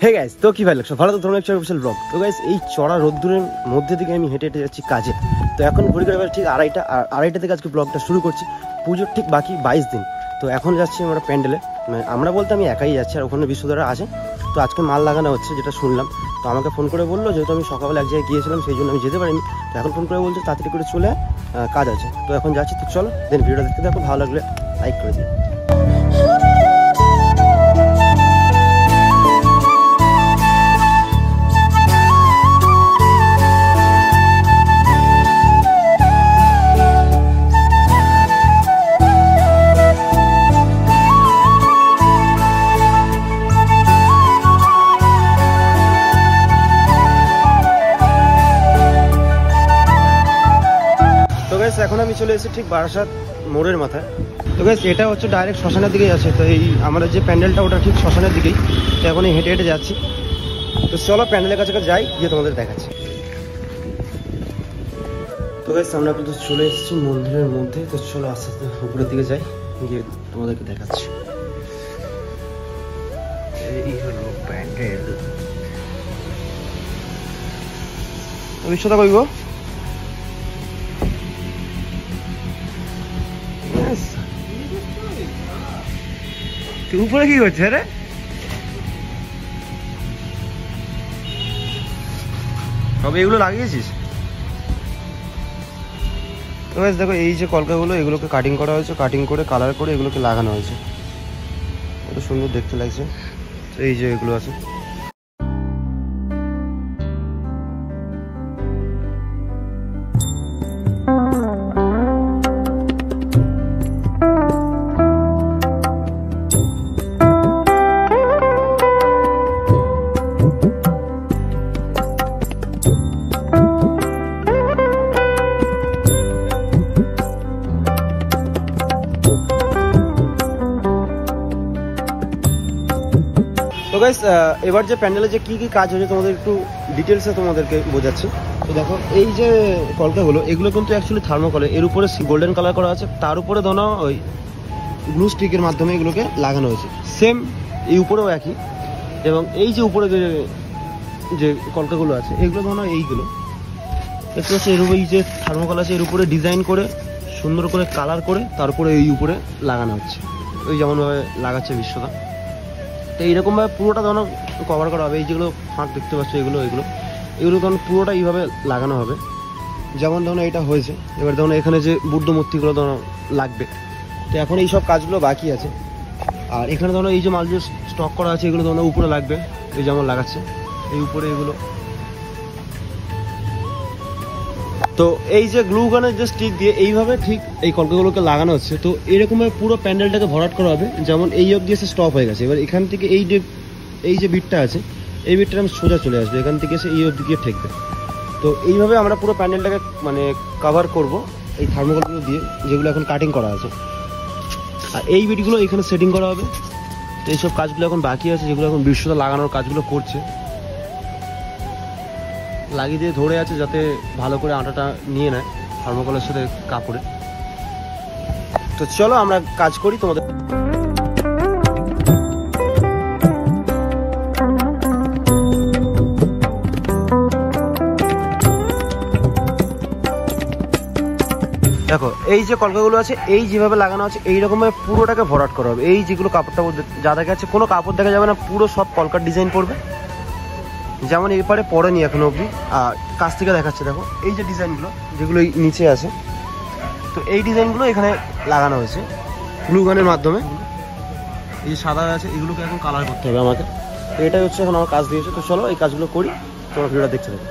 Hey guys, তো কি ভাই লাগছে? ভালো তো তোমরা একটা অফিশিয়াল ব্লগ। তো গাইস, এই চড়া রোদ্দুরের মধ্যে থেকে আমি হেঁটে হেঁটে যাচ্ছি কাজে। তো এখন ঘুরে ঘুরে ঠিক আড়াইটা থেকে আজকে ব্লগটা শুরু করছি। পুজোর ঠিক বাকি 22 দিন। তো এখন যাচ্ছি আমরা প্যান্ডেলে, মানে আমরা বলতে আমি একাই যাচ্ছি, আর ওখানে বিশ্বদারা আছে। তো আজকে মাল লাগানো হচ্ছে, যেটা শুনলাম। তো আমাকে ফোন করে বললো, যেহেতু আমি সকালবেলা এক জায়গায় গিয়েছিলাম, সেই জন্য আমি যেতে পারিনি। তো এখন ফোন করে বলছে তাড়াতাড়ি করে চলে কাজ আছে। তো এখন যাচ্ছি। তো চলো দেন ভিডিওটা দেখতে দেখো, ভালো লাগলে লাইক করে দিই। এখন আমি চলে এসেছি ঠিক বারাসাত মোড়ের মাথায়। তো গাইস, এটা হচ্ছে ডাইরেক্ট শ্মশানের দিকেই আছে। তো এই আমাদের যে প্যান্ডেলটা, ওটা ঠিক শ্মশানের দিকেই। তো এখন এই হেঁটে হেঁটে যাচ্ছি। তো চলো প্যান্ডেলের কাছে যাই, গিয়ে তোমাদের দেখাচ্ছি। তো গাইস, আমরা কিন্তু চলে এসেছি মন্দিরের মধ্যে। তো চলো আস্তে আস্তে উপরের দিকে যাই, গিয়ে তোমাদেরকে দেখাচ্ছি। এই হলো প্যান্ডেল। বিশ্বদা কইব উপরে কি করছে রে? তবে এগুলো লাগিয়েছিস? তো গাইস দেখো, এই যে কলকাগুলো, এগুলোকে কাটিং করা হয়েছে, কাটিং করে কালার করে এগুলোকে লাগানো হয়েছে। কত সুন্দর দেখতে লাগছে। এই যে এগুলো আছে। তো গাইস, এবার যে প্যান্ডেলে যে কি কি কাজ হয়েছে তোমাদের একটু ডিটেলসে তোমাদেরকে বোঝাচ্ছি। তো দেখো, এই যে কলকাগুলো, এগুলো কিন্তু অ্যাকচুয়ালি থার্মোকলে, এর উপরে গোল্ডেন কালার করা আছে, তার উপরে ধরো ওই গ্লু স্টিকের মাধ্যমে এগুলোকে লাগানো হয়েছে। সেম এই উপরেও একই। এবং এই যে উপরে যে কলকাগুলো আছে, এগুলো ধরো এইগুলো দেখতে পাচ্ছি, এর উপরে এই যে থার্মোকল আছে, এর উপরে ডিজাইন করে সুন্দর করে কালার করে তারপরে এই উপরে লাগানো হচ্ছে। ওই যেমনভাবে লাগাচ্ছে বিশ্বদা। তো এইরকমভাবে পুরোটা ধরো কভার করা হবে। এই যেগুলো ফাঁক দেখতে পাচ্ছ, এগুলো ধরুন পুরোটা এইভাবে লাগানো হবে। যেমন ধরুন এটা হয়েছে। এবার ধরুন এখানে যে বুদ্ধ মূর্তিগুলো ধরো লাগবে। তো এখন এই সব কাজগুলো বাকি আছে। আর এখানে ধরো এই যে মাল যে স্টক করা আছে, এগুলো ধরো উপরে লাগবে। এই যেমন লাগাচ্ছে এই উপরে এগুলো। তো এই যে গ্লু গানের যে স্টিক দিয়ে এইভাবে ঠিক এই কলকাগুলোকে লাগানো হচ্ছে। তো এরকমভাবে পুরো প্যান্ডেলটাকে ভরাট করা হবে। যেমন এই অবধি এসে স্টপ হয়ে গেছে। এবার এখান থেকে এই যে বিটটা আছে, এই বিটটা আমি সোজা চলে আসবে, এখান থেকে এসে এই অবধি গিয়ে ঠেকবে। তো এইভাবে আমরা পুরো প্যান্ডেলটাকে মানে কভার করব এই থার্মোকলগুলো দিয়ে, যেগুলো এখন কাটিং করা আছে। আর এই বিটগুলো এখানে সেটিং করা হবে। তো এইসব কাজগুলো এখন বাকি আছে, যেগুলো এখন বিশ্বদা লাগানোর কাজগুলো করছে। লাগিয়ে দিয়ে ধরে আছে, যাতে ভালো করে আটাটা নিয়ে নেয় থার্মোকলের সাথে কাপড়ে। তো চলো আমরা কাজ করি তোমাদের। দেখো, এই যে কলকাগুলো আছে, এই যেভাবে লাগানো আছে, এইরকমভাবে পুরোটাকে ভরাট করা হবে। এই যেগুলো কাপড়টা যা দেখা যাচ্ছে, কোনো কাপড় দেখা যাবে না, পুরো সব কলকার ডিজাইন পড়বে। যেমন এরপরে পড়েনি এখনো অবধি। আর কাছ থেকে দেখাচ্ছে, দেখো এই যে ডিজাইনগুলো যেগুলো নিচে আছে, তো এই ডিজাইনগুলো এখানে লাগানো হয়েছে গ্লু গানের মাধ্যমে। এই যে সাদা আছে, এগুলোকে এখন কালার করতে হবে আমাকে। তো এটাই হচ্ছে এখন আমার কাজ দিয়েছে। তো চলো এই কাজগুলো করি, তোমরা ভিডিওটা দেখতে থাকো।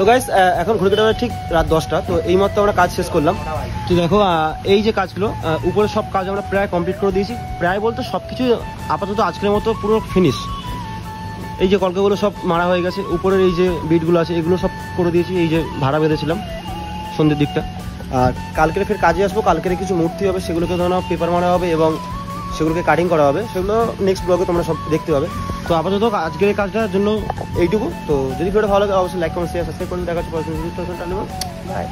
গাইস এখন ঘুরে ঘুরে ঠিক রাত 10টা। তো এই মাত্র আমরা কাজ শেষ করলাম। তো দেখো এই যে কাজগুলো উপরে সব কাজ আমরা প্রায় কমপ্লিট করে দিয়েছি, প্রায় বলতে সব কিছু আপাতত আজকের মতো পুরো ফিনিশ। এই যে কলকাগুলো সব মারা হয়ে গেছে, উপরের এই যে বিটগুলো আছে এগুলো সব করে দিয়েছি, এই যে ভাড়া বেঁধেছিলাম সন্ধ্যের দিকটা। আর কালকের ফের কাজে আসবো, কালকের কিছু মূর্তি হবে সেগুলোকে ধরো পেপার মারা হবে এবং সেগুলোকে কাটিং করা হবে, সেগুলো নেক্সট ব্লগে তোমরা সব দেখতে পাবে। তো আপাতত আজকের এই কাজটার জন্য এইটুকু। তো যদি ভিডিওটা ভালো লাগে অবশ্যই লাইক কমেন্ট শেয়ার সাবস্ক্রাইব করুন। দেখা হচ্ছে পরবর্তী ভিডিওতে। বাই।